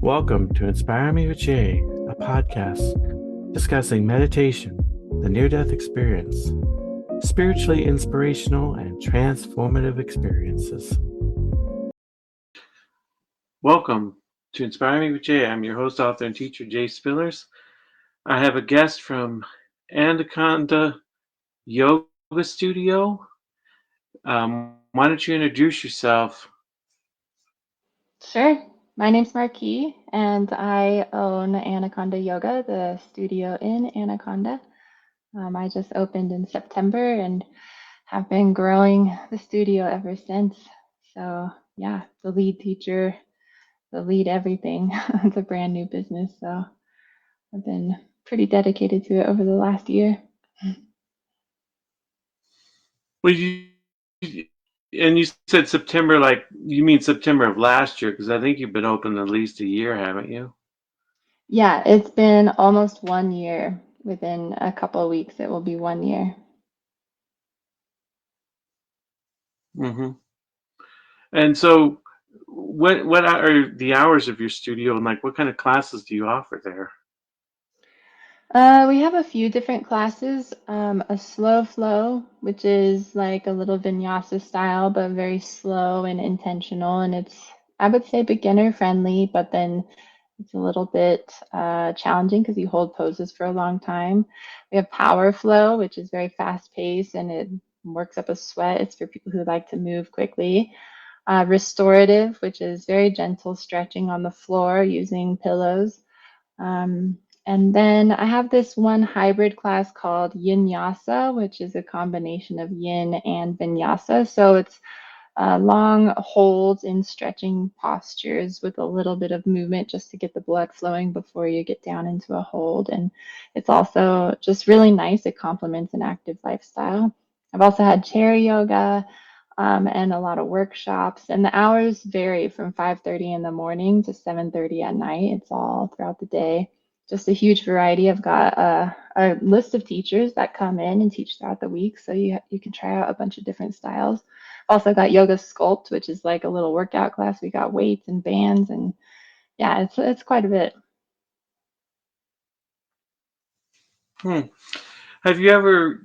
Welcome to Inspire Me with Jay, a podcast discussing meditation, the near-death experience, spiritually inspirational and transformative experiences. Welcome to Inspire Me with Jay. I'm your host, author, and teacher, Jay Spillers. I have a guest from Anaconda Yoga Studio. Why don't you introduce yourself? Sure. My name's Marquis, and I own Anaconda Yoga, the studio in Anaconda. I just opened in September and have been growing the studio ever since. So, yeah, the lead teacher, the lead everything. It's a brand new business, so I've been pretty dedicated to it over the last year. Well, and you said September, like you mean September of last year, because I think you've been open at least a year, haven't you? Yeah, it's been almost 1 year. Within a couple of weeks, it will be 1 year. Mm-hmm. And so, what are the hours of your studio, and like what kind of classes do you offer there? We have a few different classes. A slow flow, which is like a little vinyasa style, but very slow and intentional. And it's, I would say, beginner friendly, but then it's a little bit challenging because you hold poses for a long time. We have power flow, which is very fast paced and it works up a sweat. It's for people who like to move quickly. Restorative, which is very gentle stretching on the floor using pillows. Um, and then I have this one hybrid class called Yin-Yasa, which is a combination of yin and vinyasa. So it's long holds in stretching postures with a little bit of movement just to get the blood flowing before you get down into a hold. And it's also just really nice. It complements an active lifestyle. I've also had chair yoga and a lot of workshops. And the hours vary from 5:30 in the morning to 7:30 at night. It's all throughout the day. Just a huge variety. I've got a list of teachers that come in and teach throughout the week, so you can try out a bunch of different styles. Also got yoga sculpt, which is like a little workout class. We got weights and bands, and yeah, it's quite a bit. Hmm. Have you ever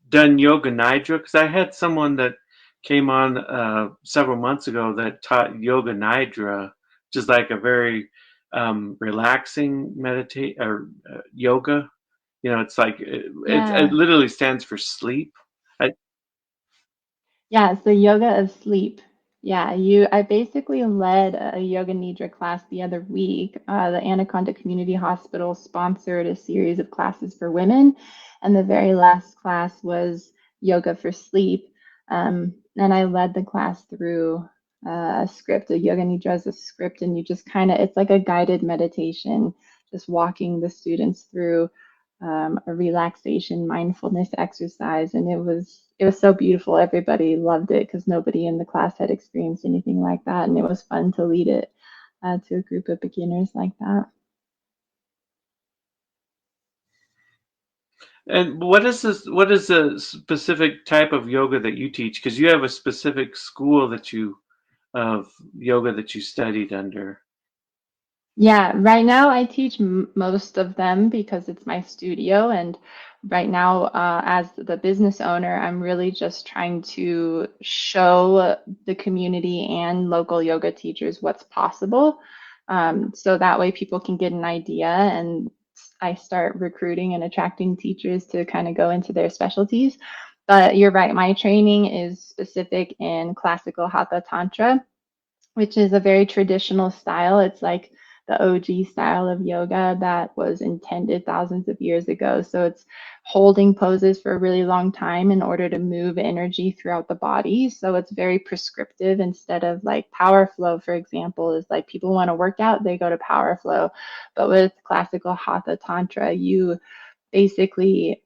done yoga nidra? Because I had someone that came on several months ago that taught yoga nidra, which is like a very relaxing meditate or yoga. You know, it's like it Yeah. literally stands for sleep. I, Yeah, it's the yoga of sleep. Yeah, I basically led a yoga nidra class the other week. The Anaconda Community Hospital sponsored a series of classes for women, and the very last class was yoga for sleep. And I led the class through a script. A yoga nidra is a script, and you just kind of, it's like a guided meditation, just walking the students through a relaxation mindfulness exercise, and it was so beautiful. Everybody loved it because nobody in the class had experienced anything like that, and it was fun to lead it to a group of beginners like that. and what is this? What is the specific type of yoga that you teach? Because you have a specific school that you of yoga that you studied under. Yeah, right now I teach most of them because it's my studio. And right now, as the business owner, I'm really just trying to show the community and local yoga teachers what's possible. So that way people can get an idea and I start recruiting and attracting teachers to kind of go into their specialties. But you're right, my training is specific in classical Hatha Tantra, which is a very traditional style. It's like the OG style of yoga that was intended thousands of years ago. So it's holding poses for a really long time in order to move energy throughout the body. So it's very prescriptive instead of like power flow, for example, is like people want to work out, they go to power flow. But with classical Hatha Tantra, you basically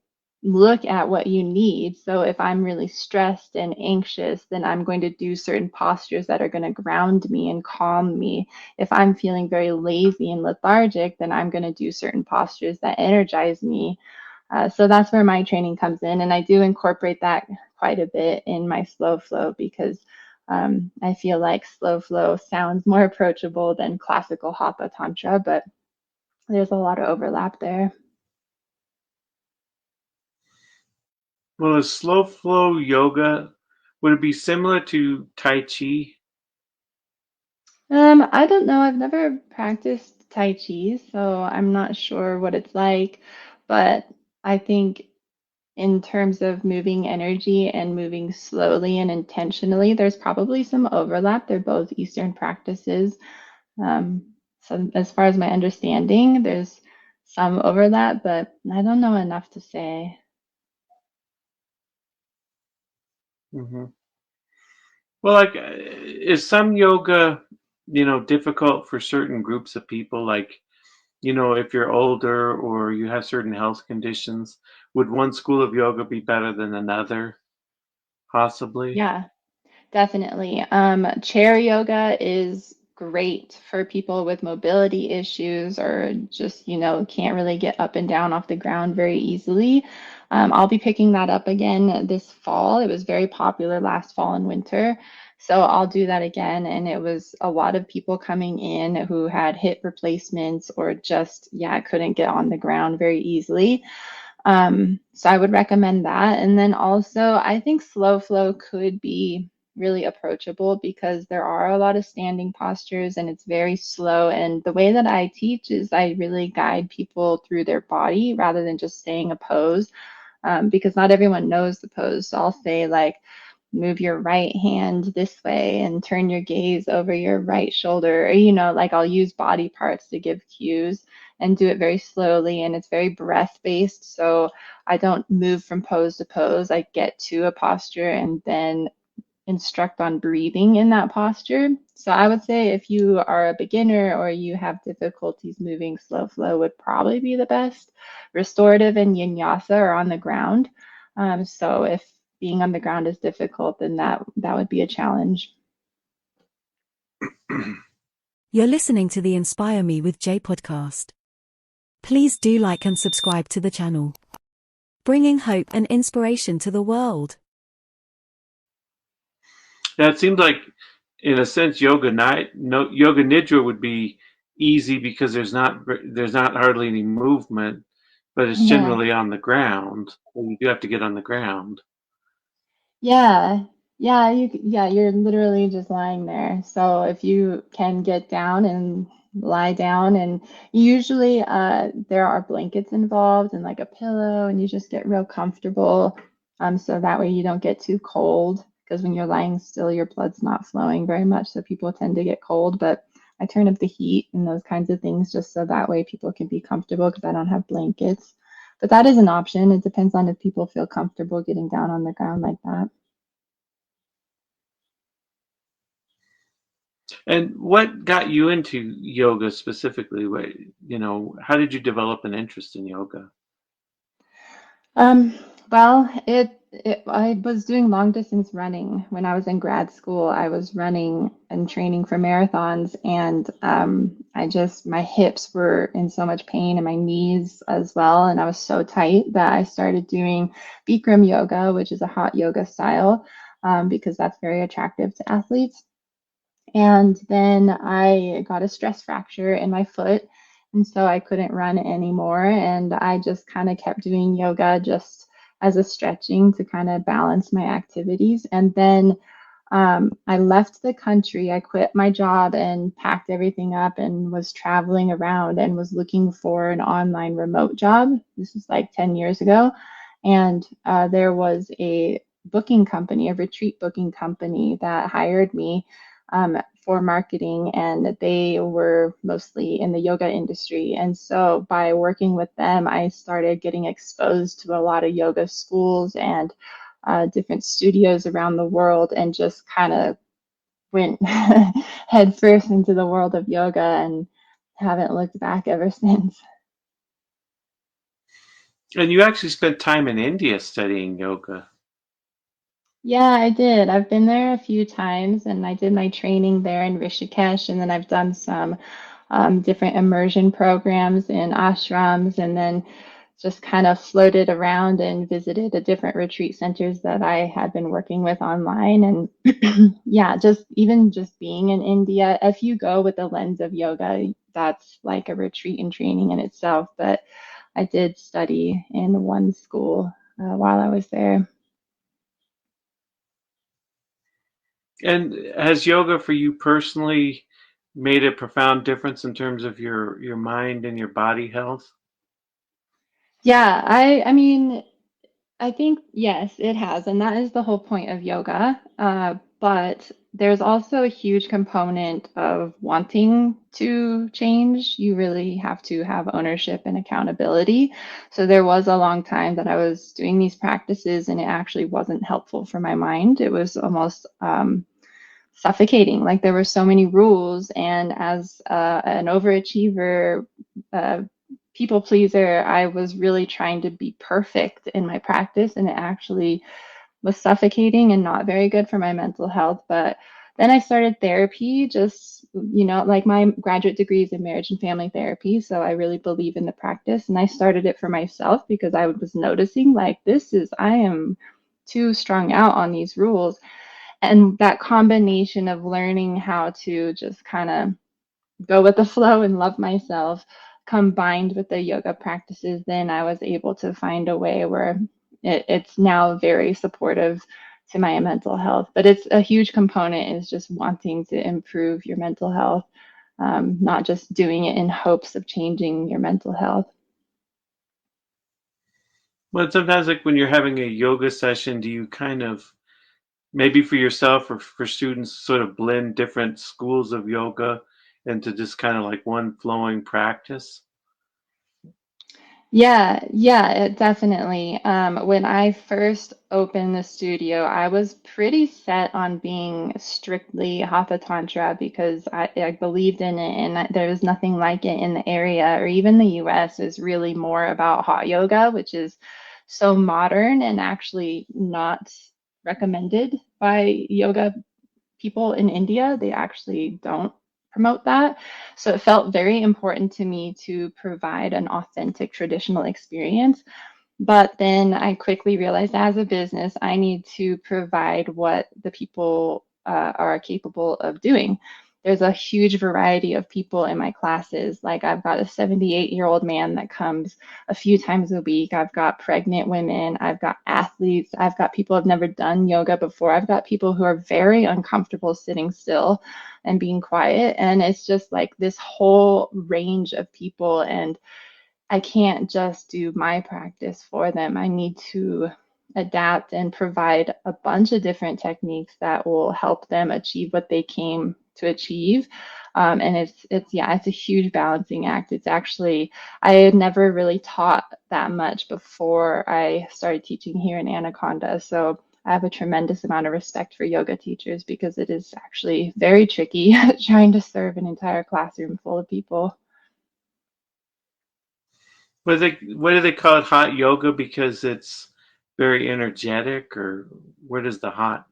look at what you need. So if I'm really stressed and anxious, then I'm going to do certain postures that are going to ground me and calm me. If I'm feeling very lazy and lethargic, then I'm going to do certain postures that energize me. So that's where my training comes in. And I do incorporate that quite a bit in my slow flow because I feel like slow flow sounds more approachable than classical Hatha Tantra, but there's a lot of overlap there. Well, is slow flow yoga, would it be similar to Tai Chi? I don't know. I've never practiced Tai Chi, so I'm not sure what it's like, but I think in terms of moving energy and moving slowly and intentionally, there's probably some overlap. They're both Eastern practices. Um, so as far as my understanding, there's some overlap, but I don't know enough to say. Hmm. Well, like, is some yoga, difficult for certain groups of people? Like, if you're older or you have certain health conditions, would one school of yoga be better than another, possibly? Yeah. Definitely. Chair yoga is great for people with mobility issues or just, can't really get up and down off the ground very easily. I'll be picking that up again this fall. It was very popular last fall and winter. So I'll do that again. And it was a lot of people coming in who had hip replacements or just, yeah, couldn't get on the ground very easily. So I would recommend that. And then also, I think slow flow could be really approachable because there are a lot of standing postures and it's very slow. And the way that I teach is I really guide people through their body rather than just saying a pose, because not everyone knows the pose. So I'll say, like, move your right hand this way and turn your gaze over your right shoulder. Or, like I'll use body parts to give cues and do it very slowly. And it's very breath based. So I don't move from pose to pose. I get to a posture and then instruct on breathing in that posture. So I would say if you are a beginner or you have difficulties moving, slow flow would probably be the best. Restorative and vinyasa are on the ground. So if being on the ground is difficult, then that would be a challenge. You're listening to the Inspire Me with Jay podcast. Please do like and subscribe to the channel, bringing hope and inspiration to the world. Yeah, it seems like, in a sense, yoga night, no, yoga nidra would be easy because there's not hardly any movement, but it's Yeah. generally on the ground. So you do have to get on the ground. Yeah, yeah, you're literally just lying there. So if you can get down and lie down, and usually there are blankets involved and like a pillow, and you just get real comfortable. So that way you don't get too cold because when you're lying still, your blood's not flowing very much, so people tend to get cold. But I turn up the heat and those kinds of things just so that way people can be comfortable because I don't have blankets. But that is an option. It depends on if people feel comfortable getting down on the ground like that. And what got you into yoga specifically? How did you develop an interest in yoga? Um, well, I was doing long distance running when I was in grad school. I was running and training for marathons, and my hips were in so much pain and my knees as well, and I was so tight that I started doing Bikram yoga, which is a hot yoga style, because that's very attractive to athletes. And then I got a stress fracture in my foot. And so I couldn't run anymore. And I just kind of kept doing yoga just as a stretching to kind of balance my activities. And then I left the country. I quit my job and packed everything up and was traveling around and was looking for an online remote job. This was like 10 years ago. And there was a booking company, a retreat booking company that hired me for marketing, and they were mostly in the yoga industry. And so by working with them, I started getting exposed to a lot of yoga schools and different studios around the world and just kind of went head first into the world of yoga and haven't looked back ever since. And you actually spent time in India studying yoga. Yeah, I did. I've been there a few times and I did my training there in Rishikesh, and then I've done some different immersion programs in ashrams, and then just kind of floated around and visited the different retreat centers that I had been working with online. And yeah, just being in India, if you go with the lens of yoga, that's like a retreat and training in itself. But I did study in one school while I was there. And has yoga for you personally made a profound difference in terms of your mind and your body health? Yeah, I mean, I think yes, it has, and that is the whole point of yoga. But there's also a huge component of wanting to change. You really have to have ownership and accountability. So there was a long time that I was doing these practices, and it actually wasn't helpful for my mind. It was almost suffocating. Like there were so many rules, and as an overachiever, uh, people pleaser, I was really trying to be perfect in my practice, and it actually was suffocating and not very good for my mental health. But then I started therapy, just, like my graduate degree is in marriage and family therapy. So I really believe in the practice. And I started it for myself because I was noticing like I am too strung out on these rules. And that combination of learning how to just kind of go with the flow and love myself combined with the yoga practices, then I was able to find a way where it's now very supportive to my mental health. But it's a huge component is just wanting to improve your mental health, not just doing it in hopes of changing your mental health. Well, sometimes like when you're having a yoga session, do you kind of maybe for yourself or for students sort of blend different schools of yoga into just kind of like one flowing practice? Yeah, it definitely. When I first opened the studio, I was pretty set on being strictly Hatha Tantra because I believed in it and there was nothing like it in the area or even the US is really more about hot yoga, which is so modern and actually not recommended by yoga people in India. They actually don't promote that. So it felt very important to me to provide an authentic traditional experience. But then I quickly realized as a business, I need to provide what the people are capable of doing. There's a huge variety of people in my classes. Like I've got a 78-year-old man that comes a few times a week. I've got pregnant women. I've got athletes. I've got people who have never done yoga before. I've got people who are very uncomfortable sitting still and being quiet. And it's just like this whole range of people. And I can't just do my practice for them. I need to adapt and provide a bunch of different techniques that will help them achieve what they came to achieve. And it's a huge balancing act. It's actually I had never really taught that much before I started teaching here in Anaconda. So I have a tremendous amount of respect for yoga teachers because it is actually very tricky trying to serve an entire classroom full of people. What do they call it hot yoga because it's very energetic, or where does the hot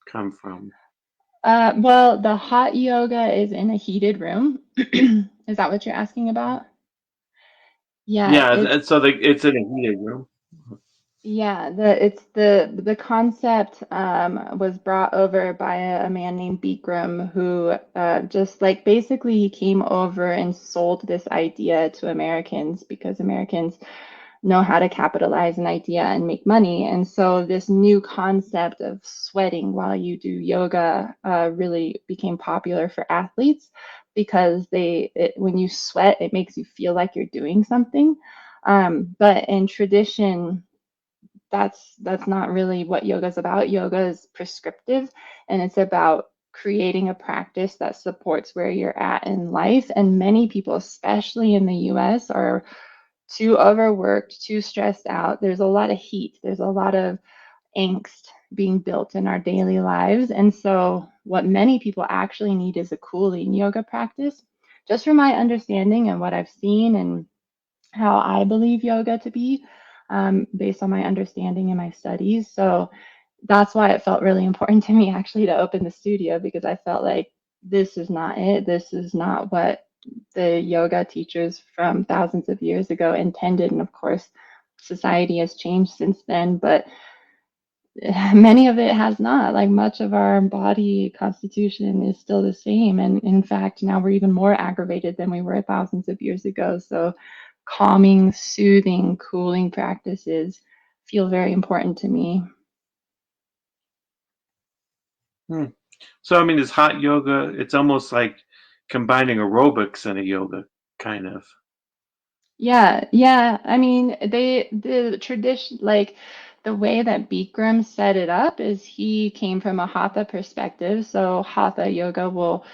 come from? Well, the hot yoga is in a heated room. Is that what you're asking about? Yeah, Yeah, it's and so it's in a heated room. yeah, the concept was brought over by a man named Bikram who just like basically he came over and sold this idea to Americans because Americans know how to capitalize an idea and make money. And so this new concept of sweating while you do yoga really became popular for athletes because when you sweat, it makes you feel like you're doing something. But in tradition, that's not really what yoga is about. Yoga is prescriptive and it's about creating a practice that supports where you're at in life. And many people, especially in the US, are too overworked, too stressed out. There's a lot of heat, there's a lot of angst being built in our daily lives. And so, what many people actually need is a cooling yoga practice. Just from my understanding and what I've seen and how I believe yoga to be, based on my understanding and my studies. So, that's why it felt really important to me actually to open the studio because I felt like this is not it. This is not what the yoga teachers from thousands of years ago intended. And of course, society has changed since then, but many of it has not. Like much of our body constitution is still the same. And in fact, now we're even more aggravated than we were thousands of years ago. So, calming, soothing, cooling practices feel very important to me. Hmm. So, I mean, is hot yoga, it's almost like combining aerobics and a yoga, kind of. Yeah, yeah. I mean, the tradition, like the way that Bikram set it up is he came from a hatha perspective. So hatha yoga will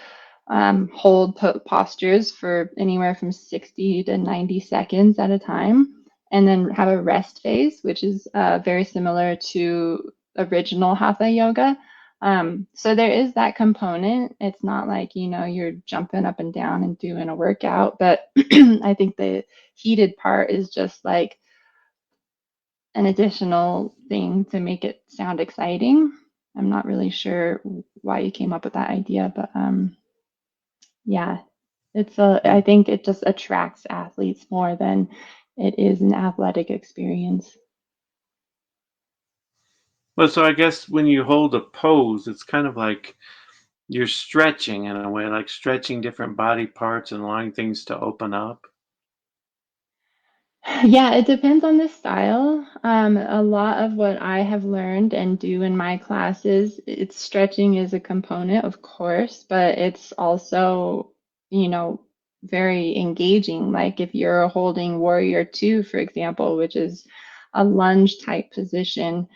hold postures for anywhere from 60 to 90 seconds at a time, and then have a rest phase, which is very similar to original hatha yoga. So there is that component. It's not like, you're jumping up and down and doing a workout, but I think the heated part is just like an additional thing to make it sound exciting. I'm not really sure why you came up with that idea, but yeah, I think it just attracts athletes more than it is an athletic experience. Well, so I guess when you hold a pose, it's kind of like you're stretching in a way, like stretching different body parts and allowing things to open up. Yeah, it depends on the style. A lot of what I have learned and do in my classes, it's stretching is a component, of course, but it's also, you know, very engaging. Like if you're holding Warrior Two, for example, which is a lunge type position,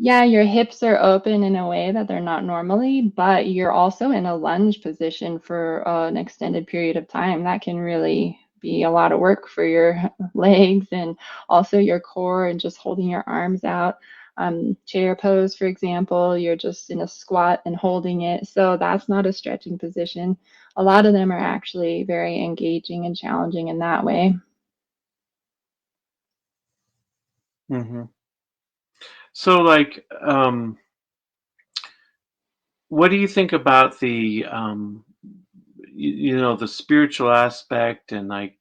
yeah, your hips are open in a way that they're not normally, but you're also in a lunge position for an extended period of time. That can really be a lot of work for your legs and also your core and just holding your arms out. Chair pose, for example, you're just in a squat and holding it. So that's not a stretching position. A lot of them are actually very engaging and challenging in that way. Hmm. So, like, what do you think about the, the spiritual aspect, and like,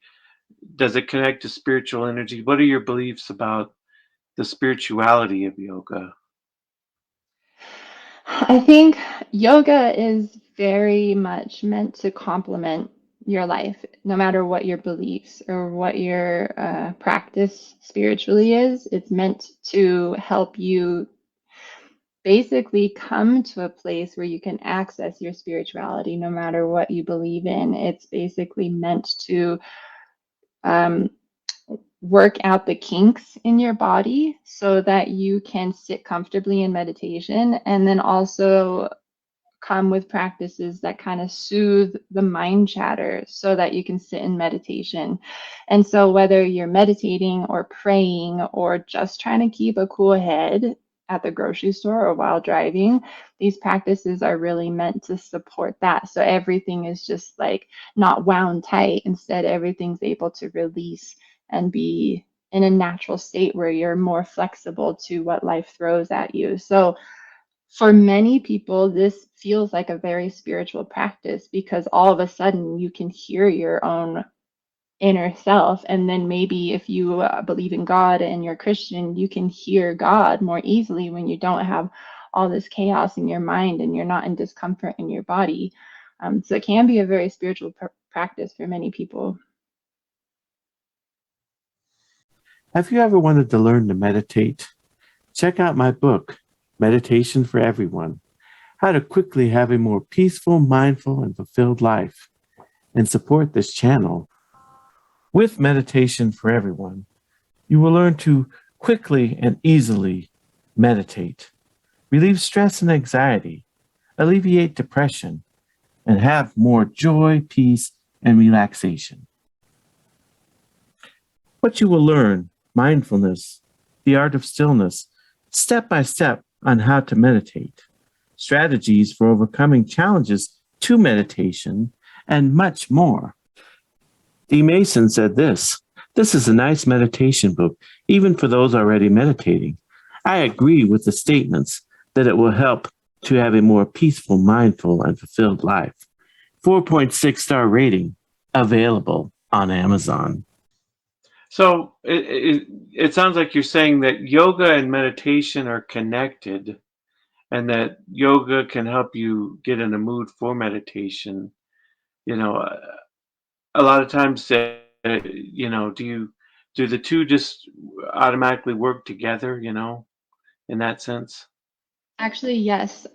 does it connect to spiritual energy? What are your beliefs about the spirituality of yoga? I think yoga is very much meant to complement your life, no matter what your beliefs or what your practice spiritually is. It's meant to help you basically come to a place where you can access your spirituality no matter what you believe in. It's basically meant to um, work out the kinks in your body so that you can sit comfortably in meditation, and then also come with practices that kind of soothe the mind chatter so that you can sit in meditation. And so, whether you're meditating or praying or just trying to keep a cool head at the grocery store or while driving, these practices are really meant to support that. So, everything is just like not wound tight. Instead, everything's able to release and be in a natural state where you're more flexible to what life throws at you. So, for many people, this feels like a very spiritual practice because all of a sudden you can hear your own inner self. And then maybe if you believe in God and you're Christian, you can hear God more easily when you don't have all this chaos in your mind and you're not in discomfort in your body. So it can be a very spiritual practice for many people. Have you ever wanted to learn to meditate? Check out my book, Meditation for Everyone: How to Quickly Have a More Peaceful, Mindful, and Fulfilled Life, and support this channel. With Meditation for Everyone, you will learn to quickly and easily meditate, relieve stress and anxiety, alleviate depression, and have more joy, peace, and relaxation. What you will learn: mindfulness, the art of stillness, step by step on how to meditate, strategies for overcoming challenges to meditation, and much more. D. Mason said this is a nice meditation book, even for those already meditating. I agree with the statements that it will help to have a more peaceful, mindful, and fulfilled life. 4.6-star rating. Available on Amazon. So it sounds like you're saying that yoga and meditation are connected, and that yoga can help you get in a mood for meditation. You know, a lot of times, do the two just automatically work together? In that sense. Actually, yes.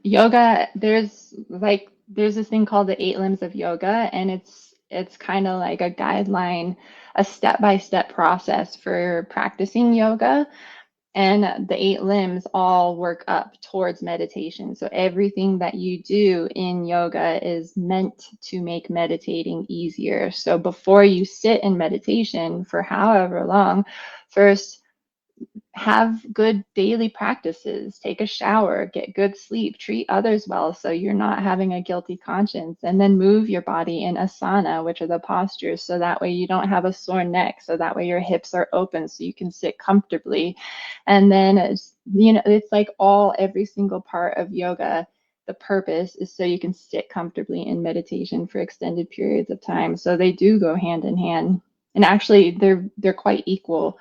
Yoga, there's this thing called the eight limbs of yoga, and it's kind of like a guideline, a step-by-step process for practicing yoga. And the eight limbs all work up towards meditation. So everything that you do in yoga is meant to make meditating easier. So before you sit in meditation for however long, first have good daily practices, take a shower, get good sleep, treat others well so you're not having a guilty conscience, and then move your body in asana, which are the postures, so that way you don't have a sore neck, so that way your hips are open so you can sit comfortably. And then it's like every single part of yoga, the purpose is so you can sit comfortably in meditation for extended periods of time. So they do go hand in hand. And actually they're quite equal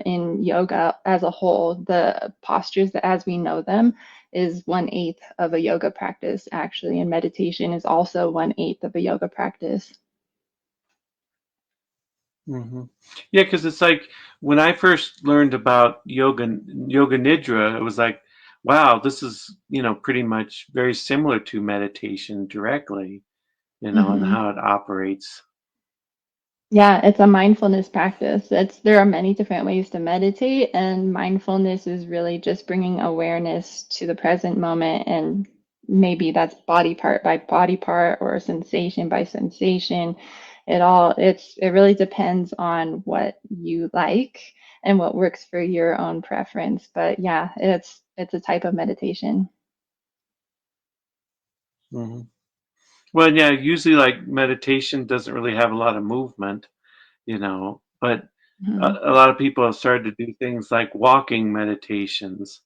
in yoga as a whole. The postures that as we know them is 1/8 of a yoga practice, actually, and meditation is also 1/8 of a yoga practice. Hmm. Yeah, because it's like when I first learned about yoga nidra, it was like, wow, this is pretty much very similar to meditation directly, and Hmm. how it operates. Yeah, it's a mindfulness practice. There are many different ways to meditate, and mindfulness is really just bringing awareness to the present moment, and maybe that's body part by body part or sensation by sensation. It really depends on what you like and what works for your own preference. But yeah, it's a type of meditation. Hmm. Well, yeah, usually like meditation doesn't really have a lot of movement, but Mhm. a lot of people have started to do things like walking meditations,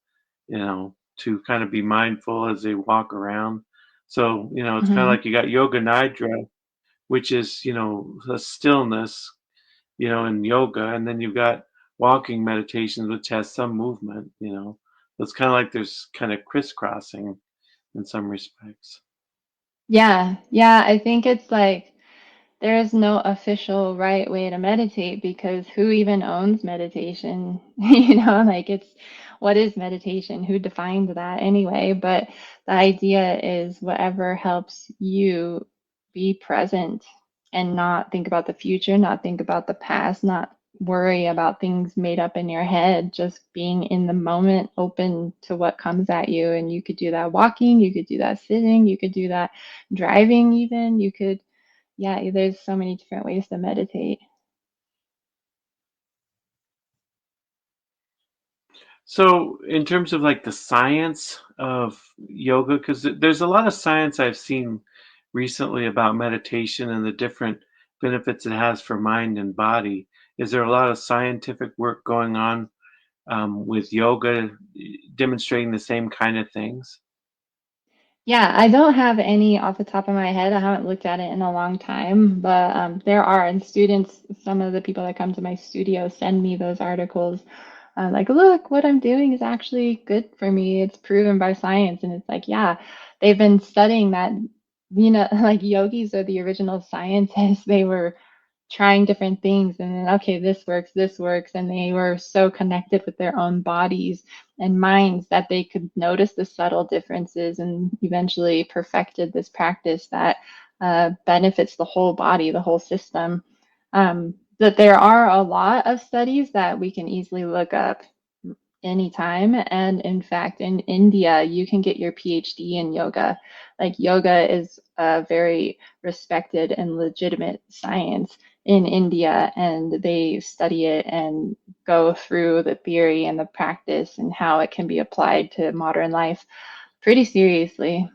to kind of be mindful as they walk around. So, it's kind of Mhm. like you got yoga nidra, which is, a stillness, in yoga, and then you've got walking meditations, which has some movement. It's kind of like there's kind of crisscrossing in some respects. Yeah, yeah, I think it's like there is no official right way to meditate because who even owns meditation? Like what is meditation? Who defined that anyway? But the idea is whatever helps you be present and not think about the future, not think about the past, not worry about things made up in your head, just being in the moment, open to what comes at you. And you could do that walking, you could do that sitting, you could do that driving even, you could yeah, there's so many different ways to meditate. So, in terms of like the science of yoga, because there's a lot of science I've seen recently about meditation and the different benefits it has for mind and body. Is there a lot of scientific work going on with yoga demonstrating the same kind of things? Yeah, I don't have any off the top of my head. I haven't looked at it in a long time, but there are, and students, some of the people that come to my studio send me those articles. Like, look, what I'm doing is actually good for me. It's proven by science. And it's like, yeah, they've been studying that, like yogis are the original scientists. They were trying different things and then okay this works and they were so connected with their own bodies and minds that they could notice the subtle differences and eventually perfected this practice that benefits the whole body, the whole system. That there are a lot of studies that we can easily look up anytime. And in fact, in India, you can get your PhD in yoga. Like yoga is a very respected and legitimate science in India, and they study it and go through the theory and the practice and how it can be applied to modern life pretty seriously.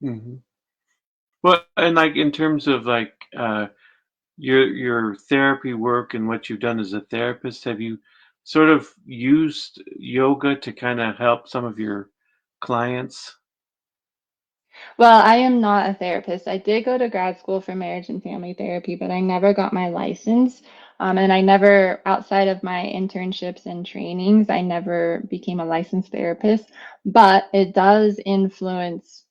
Hmm. Well, and like in terms of like your therapy work and what you've done as a therapist, have you sort of used yoga to kind of help some of your clients? Well, I am not a therapist. I did go to grad school for marriage and family therapy, but I never got my license. And I never, outside of my internships and trainings, I never became a licensed therapist. But it does influence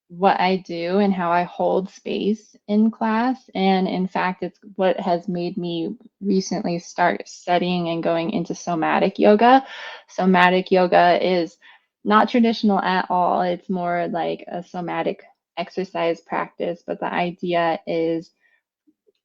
what I do and how I hold space in class. And in fact, it's what has made me recently start studying and going into somatic yoga. Somatic yoga is not traditional at all. It's more like a somatic exercise practice, but the idea is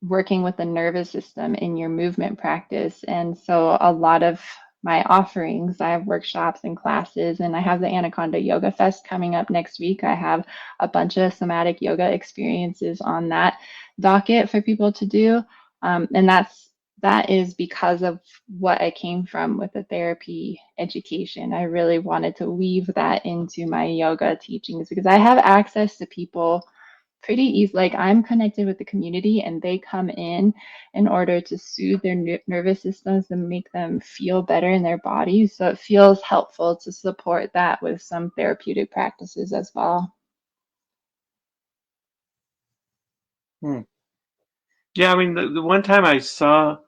working with the nervous system in your movement practice. And so a lot of my offerings, I have workshops and classes, and I have the Anaconda Yoga Fest coming up next week. I have a bunch of somatic yoga experiences on that docket for people to do. And that is because of what I came from with the therapy education. I really wanted to weave that into my yoga teachings because I have access to people pretty easy. Like I'm connected with the community and they come in order to soothe their nervous systems and make them feel better in their bodies. So it feels helpful to support that with some therapeutic practices as well. Hmm. Yeah, I mean, the one time I saw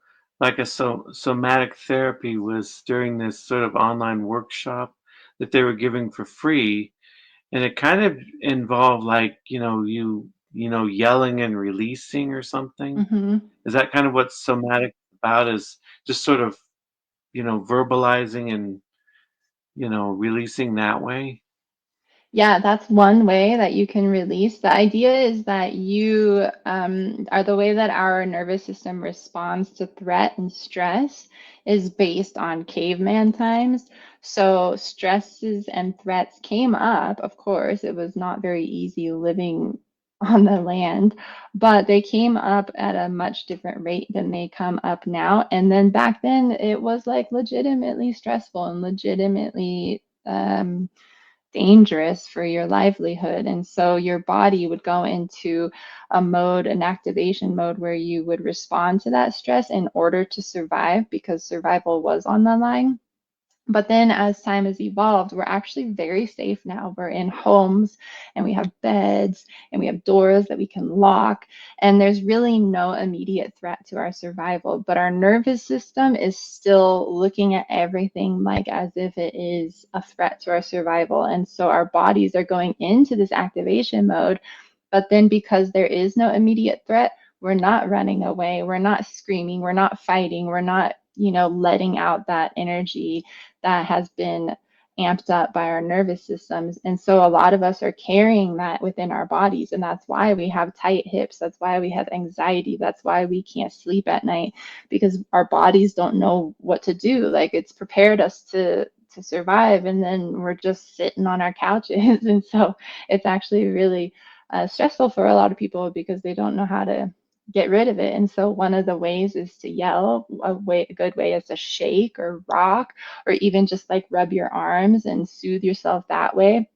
like a somatic therapy was during this sort of online workshop that they were giving for free, and it kind of involved like, yelling and releasing or something. Hmm. Is that kind of what somatic is about? Is just sort of, verbalizing and, releasing that way? Yeah, that's one way that you can release. The idea is that you are the way that our nervous system responds to threat and stress is based on caveman times. So stresses and threats came up, of course. It was not very easy living on the land, but they came up at a much different rate than they come up now. And then back then, it was like legitimately stressful and legitimately dangerous for your livelihood. And so your body would go into a mode, an activation mode, where you would respond to that stress in order to survive because survival was on the line. But then as time has evolved, we're actually very safe now. We're in homes and we have beds and we have doors that we can lock. And there's really no immediate threat to our survival. But our nervous system is still looking at everything like as if it is a threat to our survival. And so our bodies are going into this activation mode. But then because there is no immediate threat, we're not running away. We're not screaming. We're not fighting. We're not, letting out that energy that has been amped up by our nervous systems. And so a lot of us are carrying that within our bodies. And that's why we have tight hips. That's why we have anxiety. That's why we can't sleep at night because our bodies don't know what to do. Like it's prepared us to survive. And then we're just sitting on our couches. And so it's actually really stressful for a lot of people because they don't know how to get rid of it. And so one of the ways is to yell. A good way is to shake or rock or even just like rub your arms and soothe yourself that way.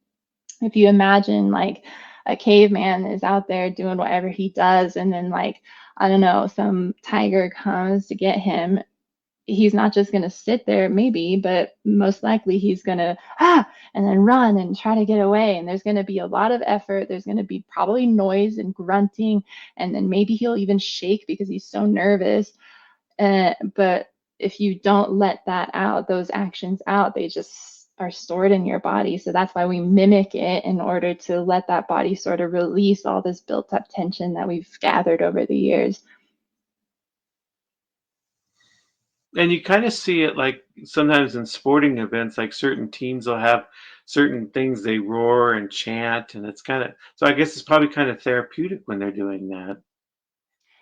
If you imagine like a caveman is out there doing whatever he does, and then like, I don't know, some tiger comes to get him, he's not just going to sit there maybe, but most likely he's going to and then run and try to get away, and there's going to be a lot of effort, there's going to be probably noise and grunting, and then maybe he'll even shake because he's so nervous. But if you don't let that out, those actions out, they just are stored in your body. So that's why we mimic it in order to let that body sort of release all this built up tension that we've gathered over the years. And you kind of see it like sometimes in sporting events, like certain teams will have certain things they roar and chant, and it's kind of so I guess it's probably kind of therapeutic when they're doing that.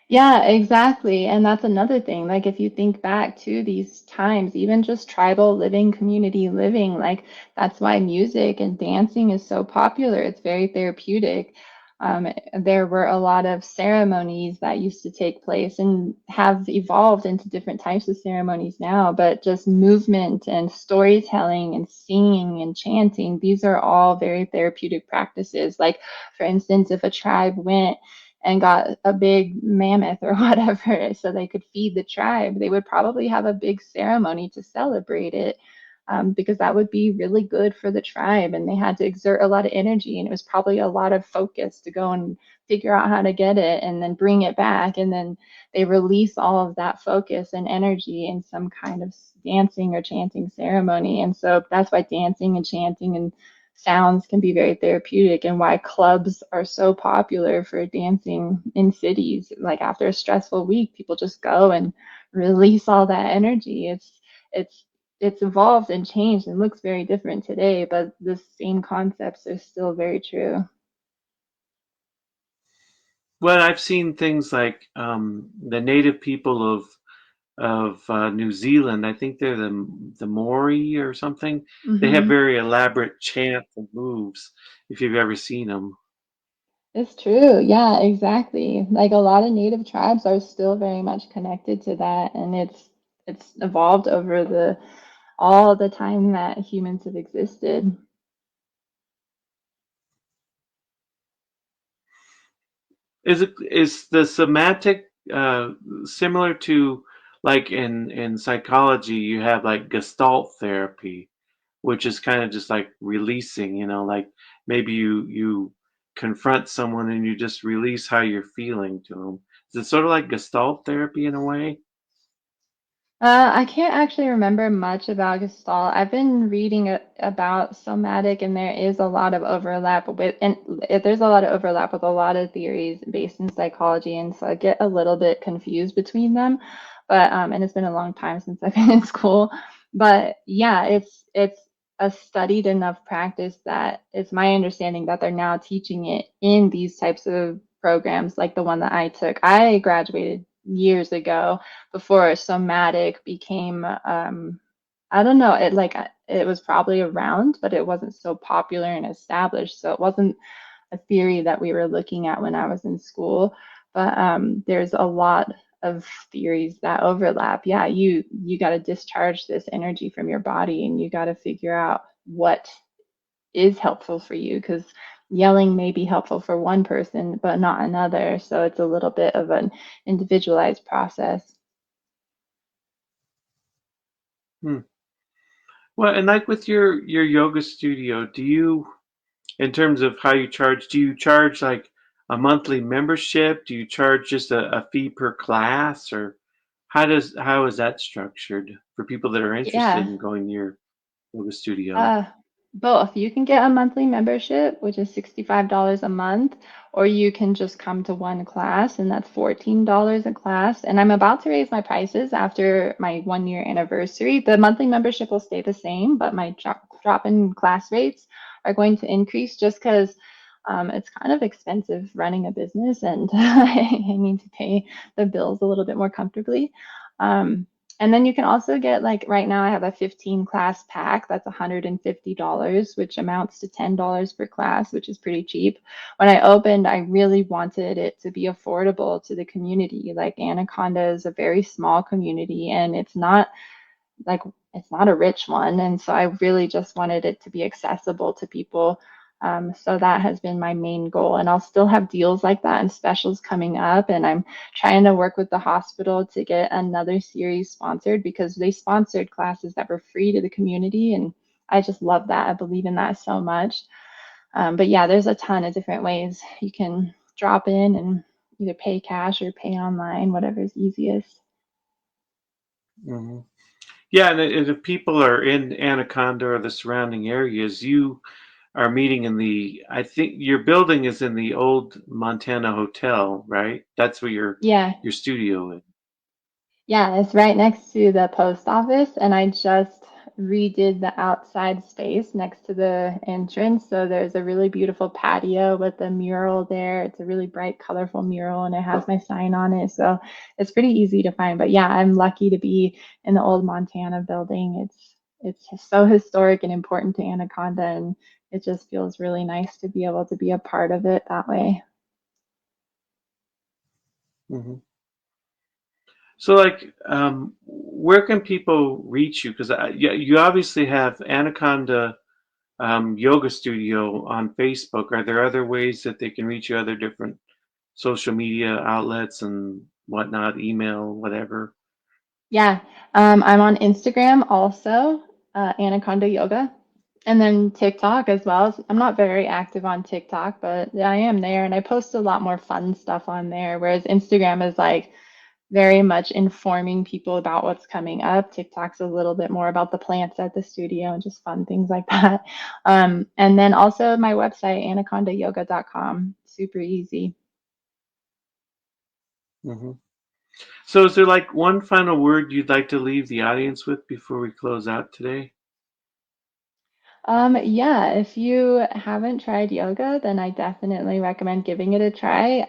Yeah, exactly. And that's another thing. Like, if you think back to these times, even just tribal living, community living, like, that's why music and dancing is so popular. It's very therapeutic. There were a lot of ceremonies that used to take place and have evolved into different types of ceremonies now, but just movement and storytelling and singing and chanting, these are all very therapeutic practices. Like, for instance, if a tribe went and got a big mammoth or whatever so they could feed the tribe, they would probably have a big ceremony to celebrate it. because that would be really good for the tribe. And they had to exert a lot of energy, and it was probably a lot of focus to go and figure out how to get it and then bring it back. And then they release all of that focus and energy in some kind of dancing or chanting ceremony. And so that's why dancing and chanting and sounds can be very therapeutic, and why clubs are so popular for dancing in cities. Like after a stressful week, people just go and release all that energy. It's it's evolved and changed and looks very different today, but the same concepts are still very true. Well, I've seen things like the native people of New Zealand. I think they're the Maori or something. They have Hmm. very elaborate chants and moves. If you've ever seen them. It's true. Yeah, exactly. Like a lot of native tribes are still very much connected to that, and it's evolved over the all the time that humans have existed. Is the somatic similar to like in psychology you have like Gestalt therapy, which is kind of just like releasing, like maybe you confront someone and you just release how you're feeling to them. Is it sort of like Gestalt therapy in a way? I can't actually remember much about Gestalt. I've been reading about somatic, and there is a lot of overlap with, and there's a lot of overlap with a lot of theories based in psychology, and so I get a little bit confused between them. But and it's been a long time since I've been in school. But yeah, it's a studied enough practice that it's my understanding that they're now teaching it in these types of programs, like the one that I took. I graduated years ago before somatic became I don't know, it was probably around, but it wasn't so popular and established, so it wasn't a theory that we were looking at when I was in school. But there's a lot of theories that overlap. Yeah, you got to discharge this energy from your body, and you got to figure out what is helpful for you, because yelling may be helpful for one person but not another, so it's a little bit of an individualized process. Hmm. Well, and like with your yoga studio, do you, in terms of how you charge, do you charge like a monthly membership? Do you charge just a fee per class, or how is that structured for people that are interested Yeah. in going to your yoga studio? Uh, Both. You can get a monthly membership, which is $65 a month, or you can just come to one class, and that's $14 a class. And I'm about to raise my prices after my 1 year anniversary. The monthly membership will stay the same, but my drop in class rates are going to increase just because it's kind of expensive running a business, and I need to pay the bills a little bit more comfortably. Um, and then you can also get, like, right now I have a 15 class pack that's $150, which amounts to $10 per class, which is pretty cheap. When I opened, I really wanted it to be affordable to the community. Like Anaconda is a very small community, and like it's not a rich one, and so I really just wanted it to be accessible to people. So that has been my main goal, and I'll still have deals like that and specials coming up. And I'm trying to work with the hospital to get another series sponsored, because they sponsored classes that were free to the community, and I just love that. I believe in that so much. But yeah, there's a ton of different ways you can drop in and either pay cash or pay online, whatever's easiest. Hmm. Yeah, and if people are in Anaconda or the surrounding areas, you are meeting in I think your building is in the old Montana Hotel, right? That's where Yeah. your studio is. Yeah, it's right next to the post office, and I just redid the outside space next to the entrance. So there's a really beautiful patio with a mural there. It's a really bright, colorful mural, and it has my sign on it. So it's pretty easy to find. But yeah, I'm lucky to be in the old Montana building. It's so historic and important to Anaconda, and it just feels really nice to be able to be a part of it that way. Hmm. So, like, where can people reach you? Because you obviously have Anaconda Yoga Studio on Facebook. Are there other ways that they can reach you? Other different social media outlets and whatnot, email, whatever? Yeah, I'm on Instagram also. Anaconda Yoga. And then TikTok as well. I'm not very active on TikTok, but I am there and I post a lot more fun stuff on there. Whereas Instagram is like very much informing people about what's coming up. TikTok's a little bit more about the plants at the studio and just fun things like that. And then also my website, anacondayoga.com. Super easy. Hmm. So, is there like one final word you'd like to leave the audience with before we close out today? Yeah, if you haven't tried yoga, then I definitely recommend giving it a try.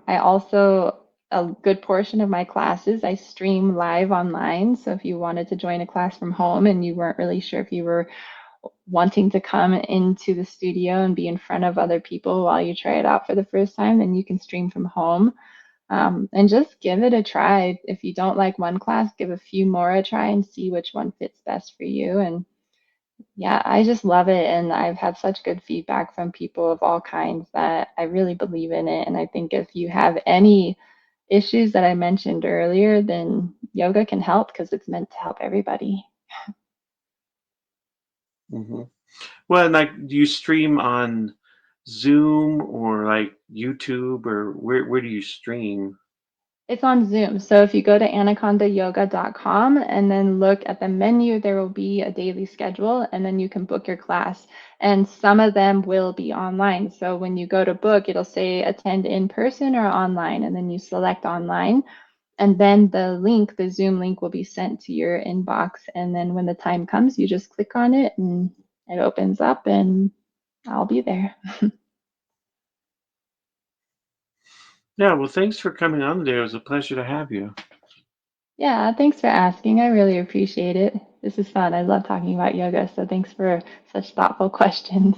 I also, a good portion of my classes, I stream live online. So if you wanted to join a class from home and you weren't really sure if you were wanting to come into the studio and be in front of other people while you try it out for the first time, then you can stream from home. And just give it a try. If you don't like one class, give a few more a try and see which one fits best for you. And yeah, I just love it. And I've had such good feedback from people of all kinds that I really believe in it. And I think if you have any issues that I mentioned earlier, then yoga can help because it's meant to help everybody. Hmm. Well, and like, do you stream on Zoom or like YouTube, or where do you stream? It's on Zoom. So if you go to anacondayoga.com and then look at the menu, there will be a daily schedule and then you can book your class. And some of them will be online. So when you go to book, it'll say attend in person or online, and then you select online. And then the link, the Zoom link, will be sent to your inbox. And then when the time comes, you just click on it and it opens up, and I'll be there. Yeah, well, thanks for coming on today. It was a pleasure to have you. Yeah, thanks for asking. I really appreciate it. This is fun. I love talking about yoga. So thanks for such thoughtful questions.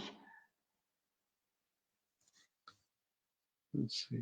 Let's see.